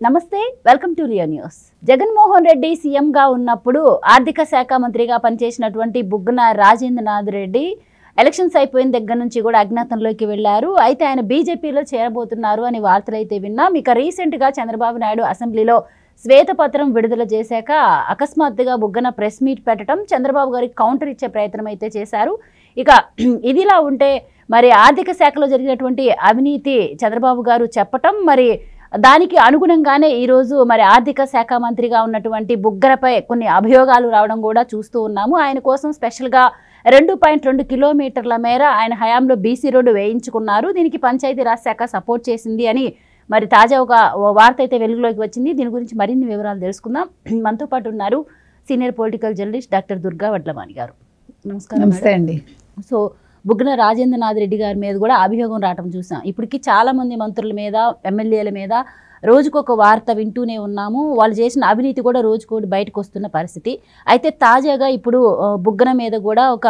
నమస్తే, welcome to Rio news. Jaganmohan Reddy సీఎంగా ఉన్నప్పుడు ఆర్థిక శాఖ మంత్రిగా పనిచేసినటువంటి బుగ్గన రాజేంద్రనాథ్ రెడ్డి ఎలక్షన్స్ అయిపోయిన దగ్గర నుంచి కూడా అజ్ఞాతంలోకి వెళ్లారు. అయితే ఆయన బీజేపీలో చేరబోతున్నారు అని వార్తలు అయితే విన్నాం. ఇక రీసెంట్గా చంద్రబాబు నాయుడు అసెంబ్లీలో శ్వేతపత్రం విడుదల చేశాక అకస్మాత్తుగా బుగ్గన ప్రెస్ మీట్ పెట్టడం, చంద్రబాబు గారికి కౌంటర్ ఇచ్చే ప్రయత్నం అయితే చేశారు. ఇక ఇదిలా ఉంటే మరి ఆర్థిక శాఖలో జరిగినటువంటి అవినీతి చంద్రబాబు గారు చెప్పటం, మరి దానికి అనుగుణంగానే ఈరోజు మరి ఆర్థిక శాఖ మంత్రిగా ఉన్నటువంటి బుగ్గనపై కొన్ని అభియోగాలు రావడం కూడా చూస్తూ ఉన్నాము. ఆయన కోసం స్పెషల్గా 2.2 కిలోమీటర్ల మేర ఆయన హయాంలో బీసీ రోడ్డు వేయించుకున్నారు. దీనికి పంచాయతీరాజ్ శాఖ సపోర్ట్ చేసింది అని మరి తాజా ఒక వార్త అయితే వెలుగులోకి వచ్చింది. దీని గురించి మరిన్ని వివరాలు తెలుసుకుందాం. మనతో పాటు ఉన్నారు senior political journalist doctor Durga Vadlamani గారు. నమస్కారం. నమస్తే అండి. సో బుగ్గన రాజేంద్రనాథ్ రెడ్డి గారి మీద కూడా అభియోగం రావటం చూసాం. ఇప్పటికీ చాలామంది మంత్రుల మీద, ఎమ్మెల్యేల మీద రోజుకొక వార్త వింటూనే ఉన్నాము. వాళ్ళు చేసిన అవినీతి కూడా రోజుకోటి బయటకు వస్తున్న పరిస్థితి. అయితే తాజాగా ఇప్పుడు బుగ్గన మీద కూడా ఒక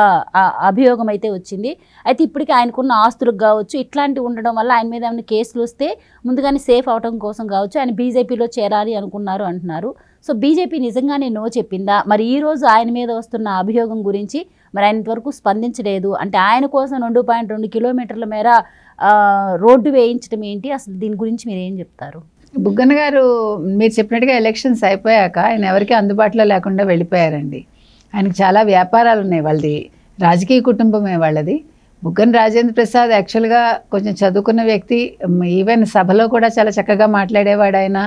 అభియోగం అయితే వచ్చింది. అయితే ఇప్పటికీ ఆయనకున్న ఆస్తులకు కావచ్చు, ఇట్లాంటివి ఉండడం వల్ల ఆయన మీద ఏమైనా కేసులు వస్తే ముందుగానే సేఫ్ అవడం కోసం కావచ్చు ఆయన బీజేపీలో చేరాలి అనుకున్నారు అంటున్నారు. సో బీజేపీ నిజంగానే నో చెప్పిందా? మరి ఈరోజు ఆయన మీద వస్తున్న అభియోగం గురించి మరి ఆయన ఇంతవరకు స్పందించలేదు. అంటే ఆయన కోసం 2.2 కిలోమీటర్ల మేర రోడ్డు వేయించడం ఏంటి, అసలు దీని గురించి మీరు ఏం చెప్తారు? బుగ్గన గారు మీరు చెప్పినట్టుగా ఎలక్షన్స్ అయిపోయాక ఆయన ఎవరికి అందుబాటులో లేకుండా వెళ్ళిపోయారండి. ఆయనకు చాలా వ్యాపారాలు ఉన్నాయి. వాళ్ళది రాజకీయ కుటుంబమే వాళ్ళది. బుగ్గన రాజేంద్ర ప్రసాద్ యాక్చువల్గా కొంచెం చదువుకున్న వ్యక్తి. ఈవెన్ సభలో కూడా చాలా చక్కగా మాట్లాడేవాడు, ఆయన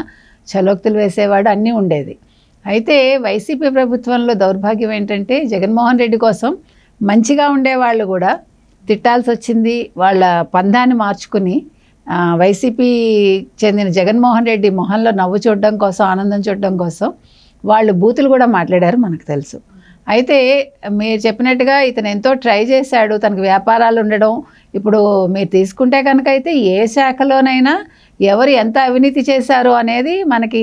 చలోక్తులు వేసేవాడు, అన్నీ ఉండేది. అయితే వైసీపీ ప్రభుత్వంలో దౌర్భాగ్యం ఏంటంటే జగన్మోహన్ రెడ్డి కోసం మంచిగా ఉండేవాళ్ళు కూడా తిట్టాల్సి వచ్చింది. వాళ్ళ పందాన్ని మార్చుకుని వైసీపీ చెందిన జగన్మోహన్ రెడ్డి మొహంలో నవ్వు చూడడం కోసం, ఆనందం చూడడం కోసం వాళ్ళు బూతులు కూడా మాట్లాడారు, మనకు తెలుసు. అయితే మీరు చెప్పినట్టుగా ఇతను ఎంతో ట్రై చేశాడు, తనకు వ్యాపారాలు ఉండడం. ఇప్పుడు మీరు తీసుకుంటే కనుక అయితే ఏ శాఖలోనైనా ఎవరు ఎంత అవినీతి చేశారు అనేది మనకి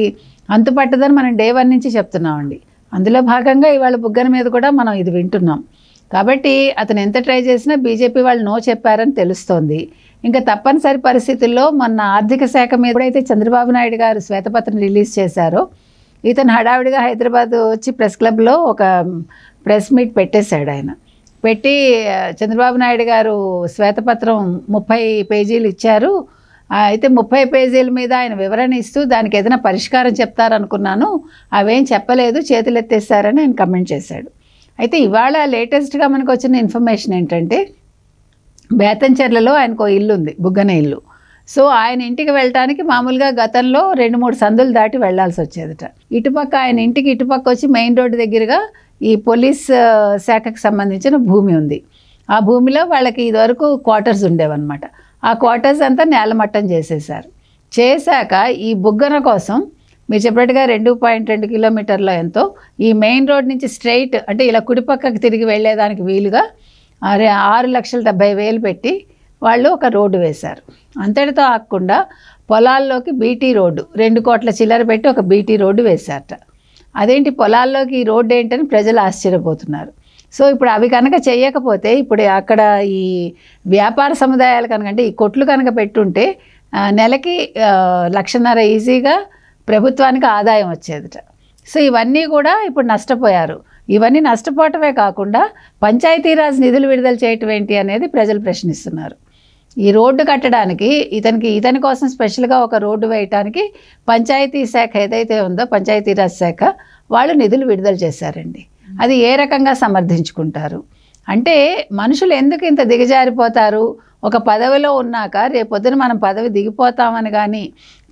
అంతుపట్టదని మనం డే 1 నుంచి చెప్తున్నామండి. అందులో భాగంగా ఇవాళ బుగ్గన మీద కూడా మనం ఇది వింటున్నాం. కాబట్టి అతను ఎంత ట్రై చేసినా బీజేపీ వాళ్ళు నో చెప్పారని తెలుస్తోంది. ఇంకా తప్పనిసరి పరిస్థితుల్లో మొన్న ఆర్థిక శాఖ మీద ఎప్పుడైతే చంద్రబాబు నాయుడు గారు శ్వేతపత్రం రిలీజ్ చేశారో ఇతను హడావిడిగా హైదరాబాద్ వచ్చి ప్రెస్ క్లబ్లో ఒక ప్రెస్ మీట్ పెట్టేశాడు. ఆయన పెట్టి చంద్రబాబు నాయుడు గారు శ్వేతపత్రం 30 పేజీలు ఇచ్చారు. అయితే 30 పేజీల మీద ఆయన వివరణ ఇస్తూ దానికి ఏదైనా పరిష్కారం చెప్తారనుకున్నాను, అవేం చెప్పలేదు, చేతులు ఎత్తేస్తారని ఆయన కమెంట్ చేశాడు. అయితే ఇవాళ లేటెస్ట్గా మనకు వచ్చిన ఇన్ఫర్మేషన్ ఏంటంటే బేతంచెర్లలో ఆయనకు ఇల్లు ఉంది, బుగ్గన ఇల్లు. సో ఆయన ఇంటికి వెళ్ళటానికి మామూలుగా గతంలో 2-3 సందులు దాటి వెళ్లాల్సి వచ్చేదట. ఇటుపక్క ఆయన ఇంటికి ఇటుపక్క వచ్చి మెయిన్ రోడ్డు దగ్గరగా ఈ పోలీస్ శాఖకు సంబంధించిన భూమి ఉంది. ఆ భూమిలో వాళ్ళకి ఇదివరకు క్వార్టర్స్ ఉండేవన్నమాట. ఆ క్వార్టర్స్ అంతా నేలమట్టం చేసేశారు. చేశాక ఈ బుగ్గన కోసం మీరు చెప్పినట్టుగా 2.2 కిలోమీటర్ల ఎంతో ఈ మెయిన్ రోడ్ నుంచి స్ట్రైట్ అంటే ఇలా కుడిపక్కకు తిరిగి వెళ్ళేదానికి వీలుగా 6,70,000 పెట్టి వాళ్ళు ఒక రోడ్డు వేశారు. అంతటితో ఆగకుండా పొలాల్లోకి బీటీ రోడ్డు 2 కోట్ల చిల్లర పెట్టి ఒక బీటీ రోడ్డు వేశారట. అదేంటి పొలాల్లోకి ఈ రోడ్డు ఏంటని ప్రజలు ఆశ్చర్యపోతున్నారు. సో ఇప్పుడు అవి కనుక చేయకపోతే ఇప్పుడు అక్కడ ఈ వ్యాపార సముదాయాలు కనుక అంటే ఈ కొట్లు కనుక పెట్టుంటే నెలకి 1,50,000 ఈజీగా ప్రభుత్వానికి ఆదాయం వచ్చేదట. సో ఇవన్నీ కూడా ఇప్పుడు నష్టపోయారు. ఇవన్నీ నష్టపోవటమే కాకుండా పంచాయతీరాజ్ నిధులు విడుదల చేయటం ఏంటి అనేది ప్రజలు ప్రశ్నిస్తున్నారు. ఈ రోడ్డు కట్టడానికి ఇతని కోసం స్పెషల్గా ఒక రోడ్డు వేయటానికి పంచాయతీ శాఖ ఏదైతే ఉందో పంచాయతీరాజ్ శాఖ వాళ్ళు నిధులు విడుదల చేశారండి. అది ఏ రకంగా సమర్థించుకుంటారు? అంటే మనుషులు ఎందుకు ఇంత దిగజారిపోతారు? ఒక పదవిలో ఉన్నాక రేపొద్దున మనం పదవి దిగిపోతామని కానీ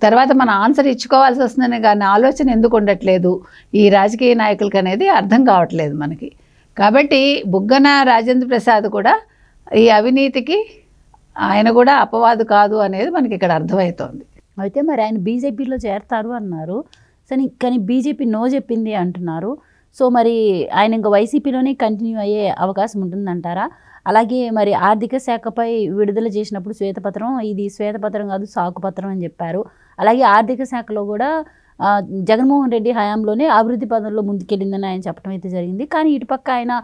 తర్వాత మన ఆన్సర్ ఇచ్చుకోవాల్సి వస్తుందని కానీ ఆలోచన ఎందుకు ఉండట్లేదు ఈ రాజకీయ నాయకులకి అనేది అర్థం కావట్లేదు మనకి. కాబట్టి బుగ్గన రాజేంద్ర ప్రసాద్ కూడా ఈ అవినీతికి ఆయన కూడా అపవాదు కాదు అనేది మనకి ఇక్కడ అర్థమవుతోంది. అయితే మరి ఆయన బీజేపీలో చేరతారు అన్నారు, కానీ బీజేపీ నో చెప్పింది అంటున్నారు. సో మరి ఆయన ఇంకా వైసీపీలోనే కంటిన్యూ అయ్యే అవకాశం ఉంటుందంటారా? అలాగే మరి ఆర్థిక శాఖపై విడుదల చేసినప్పుడు శ్వేతపత్రం, ఇది శ్వేతపత్రం కాదు సాకుపత్రం అని చెప్పారు. అలాగే ఆర్థిక శాఖలో కూడా జగన్మోహన్ రెడ్డి హయాంలోనే అభివృద్ధి పదంలో ముందుకెళ్ళిందని ఆయన చెప్పడం అయితే జరిగింది. కానీ ఇటుపక్క ఆయన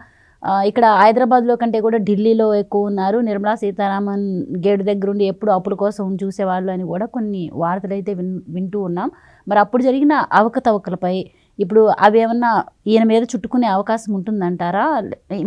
ఇక్కడ హైదరాబాద్లో కంటే కూడా ఢిల్లీలో ఎక్కువ ఉన్నారు. నిర్మలా సీతారామన్ గేటు దగ్గర ఉండి ఎప్పుడు అప్పుల కోసం చూసేవాళ్ళు అని కూడా కొన్ని వార్తలు అయితే వింటూ ఉన్నాం. మరి అప్పుడు జరిగిన అవకతవకలపై ఇప్పుడు అవి ఏమన్నా ఈయన మీద చుట్టుకునే అవకాశం ఉంటుందంటారా?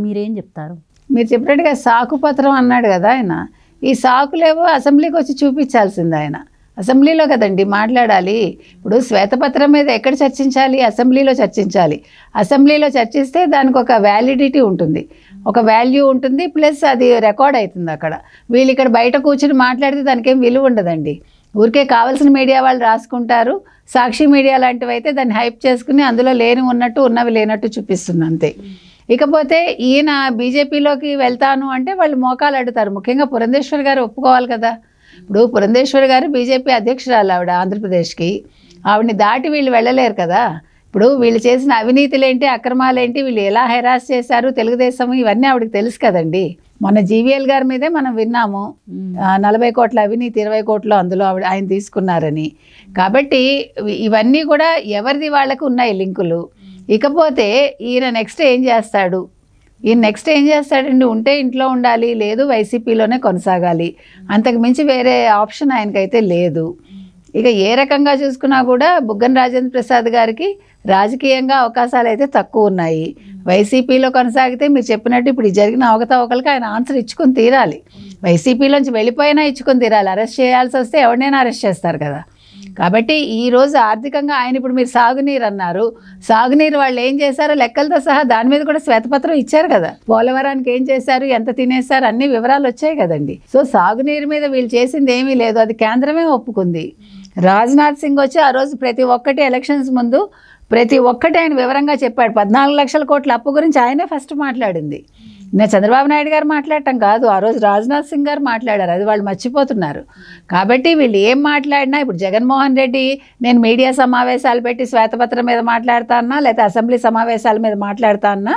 మీరేం చెప్తారు? మీరు చెప్పినట్టుగా సాకుపత్రం అన్నాడు కదా ఆయన, ఈ సాకులేవో అసెంబ్లీకి వచ్చి చూపించాల్సింది. ఆయన అసెంబ్లీలో కదండి మాట్లాడాలి. ఇప్పుడు శ్వేతపత్రం మీద ఎక్కడ చర్చించాలి? అసెంబ్లీలో చర్చించాలి. అసెంబ్లీలో చర్చిస్తే దానికి ఒక వ్యాలిడిటీ ఉంటుంది, ఒక వాల్యూ ఉంటుంది, ప్లస్ అది రికార్డ్ అవుతుంది అక్కడ. వీళ్ళు ఇక్కడ బయట కూర్చుని మాట్లాడితే దానికి ఏం విలువ ఉండదండి. ఊరికే కావాల్సిన మీడియా వాళ్ళు రాసుకుంటారు. సాక్షి మీడియా లాంటివి అయితే దాన్ని హైప్ చేసుకుని అందులో లేని ఉన్నట్టు ఉన్నవి లేనట్టు చూపిస్తుంది అంతే. ఇకపోతే ఈయన బీజేపీలోకి వెళ్తాను అంటే వాళ్ళు మోకాలు అడుగుతారు. ముఖ్యంగా పురంధేశ్వరి గారు ఒప్పుకోవాలి కదా. ఇప్పుడు పురంధేశ్వరి గారు బీజేపీ అధ్యక్షురాలు, ఆవిడ ఆంధ్రప్రదేశ్కి. ఆవిడని దాటి వీళ్ళు వెళ్ళలేరు కదా. ఇప్పుడు వీళ్ళు చేసిన అవినీతులేంటి, అక్రమాలేంటి, వీళ్ళు ఎలా హెరాస్ చేశారు తెలుగుదేశం, ఇవన్నీ ఆవిడకి తెలుసు కదండి. మొన్న జీవీఎల్ గారి మీదే మనం విన్నాము, 40 కోట్ల అవినీతి, 20 కోట్లు అందులో ఆయన తీసుకున్నారని. కాబట్టి ఇవన్నీ కూడా ఎవరిది వాళ్ళకు ఉన్నాయి లింకులు. ఇకపోతే ఈయన నెక్స్ట్ ఏం చేస్తాడు? నెక్స్ట్ ఏం చేస్తాడండి? ఉంటే ఇంట్లో ఉండాలి, లేదు వైసీపీలోనే కొనసాగాలి. అంతకు మించి వేరే ఆప్షన్ ఆయనకైతే లేదు. ఇక ఏ రకంగా చూసుకున్నా కూడా బుగ్గన రాజేంద్ర ప్రసాద్ గారికి రాజకీయంగా అవకాశాలు అయితే తక్కువ ఉన్నాయి. వైసీపీలో కొనసాగితే మీరు చెప్పినట్టు ఇప్పుడు జరిగిన అవకతవకలకి ఆయన ఆన్సర్ ఇచ్చుకొని తీరాలి. వైసీపీలోంచి వెళ్ళిపోయినా ఇచ్చుకొని తీరాలి. అరెస్ట్ చేయాల్సి వస్తే ఎవరినైనా అరెస్ట్ చేస్తారు కదా. కాబట్టి ఈరోజు ఆర్థికంగా ఆయన ఇప్పుడు మీరు సాగునీరు అన్నారు, సాగునీరు వాళ్ళు ఏం చేశారో లెక్కలతో సహా దాని మీద కూడా శ్వేతపత్రం ఇచ్చారు కదా. పోలవరానికి ఏం చేశారు, ఎంత తినేశారు, అన్ని వివరాలు వచ్చాయి కదండి. సో సాగునీరు మీద వీళ్ళు చేసింది ఏమీ లేదు, అది కేంద్రమే ఒప్పుకుంది. రాజ్నాథ్ సింగ్ వచ్చి ఆ రోజు ప్రతి ఒక్కటి ఎలక్షన్స్ ముందు ప్రతి ఒక్కటి ఆయన వివరంగా చెప్పాడు. 14 లక్షల కోట్ల అప్పు గురించి ఆయనే ఫస్ట్ మాట్లాడింది. నేను చంద్రబాబు నాయుడు గారు మాట్లాడటం కాదు, ఆ రోజు రాజ్నాథ్ సింగ్ గారు మాట్లాడారు. అది వాళ్ళు మర్చిపోతున్నారు. కాబట్టి వీళ్ళు ఏం మాట్లాడినా ఇప్పుడు జగన్మోహన్ రెడ్డి నేను మీడియా సమావేశాలు పెట్టి శ్వేతపత్రం మీద మాట్లాడతా అన్నా, లేకపోతే అసెంబ్లీ సమావేశాల మీద మాట్లాడతా అన్నా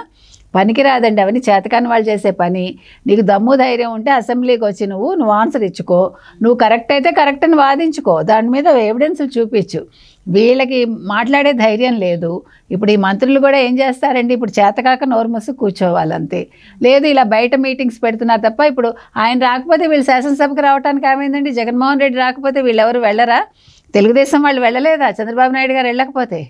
పనికిరాదండి. అవన్నీ చేతకాని వాళ్ళు చేసే పని. నీకు దమ్ము ధైర్యం ఉంటే అసెంబ్లీకి వచ్చి నువ్వు ఆన్సర్ ఇచ్చుకో, నువ్వు కరెక్ట్ అయితే కరెక్ట్ అని వాదించుకో, దాని మీద ఎవిడెన్స్లు చూపించు. వీళ్ళకి మాట్లాడే ధైర్యం లేదు. ఇప్పుడు ఈ మంత్రులు కూడా ఏం చేస్తారండి, ఇప్పుడు చేతకాక నోరు మూసి కూర్చోవాలంతే. లేదు ఇలా బయట మీటింగ్స్ పెడుతున్నారు తప్ప. ఇప్పుడు ఆయన రాకపోతే వీళ్ళు శాసనసభకు రావడానికి ఏమైందండి? జగన్మోహన్ రెడ్డి రాకపోతే వీళ్ళెవరు వెళ్ళరా? తెలుగుదేశం వాళ్ళు వెళ్ళలేదా చంద్రబాబు నాయుడు గారు వెళ్ళకపోతే?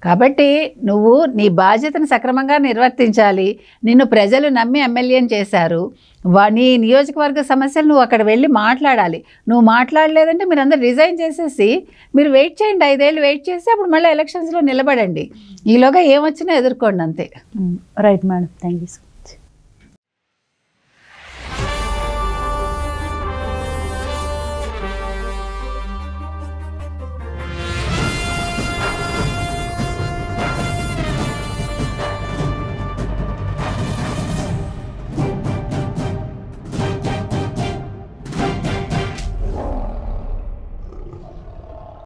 కాబట్టి నువ్వు నీ బాధ్యతను సక్రమంగా నిర్వర్తించాలి. నిన్ను ప్రజలు నమ్మి ఎమ్మెల్యేని చేశారు. నీ నియోజకవర్గ సమస్యలు నువ్వు అక్కడ వెళ్ళి మాట్లాడాలి. నువ్వు మాట్లాడలేదంటే మీరు అందరు రిజైన్ చేసేసి మీరు వెయిట్ చేయండి, 5 ఏళ్ళు వెయిట్ చేసి అప్పుడు మళ్ళీ ఎలక్షన్స్లో నిలబడండి. ఈలోగా ఏమొచ్చినా ఎదుర్కోండి అంతే. Right madam, thank you.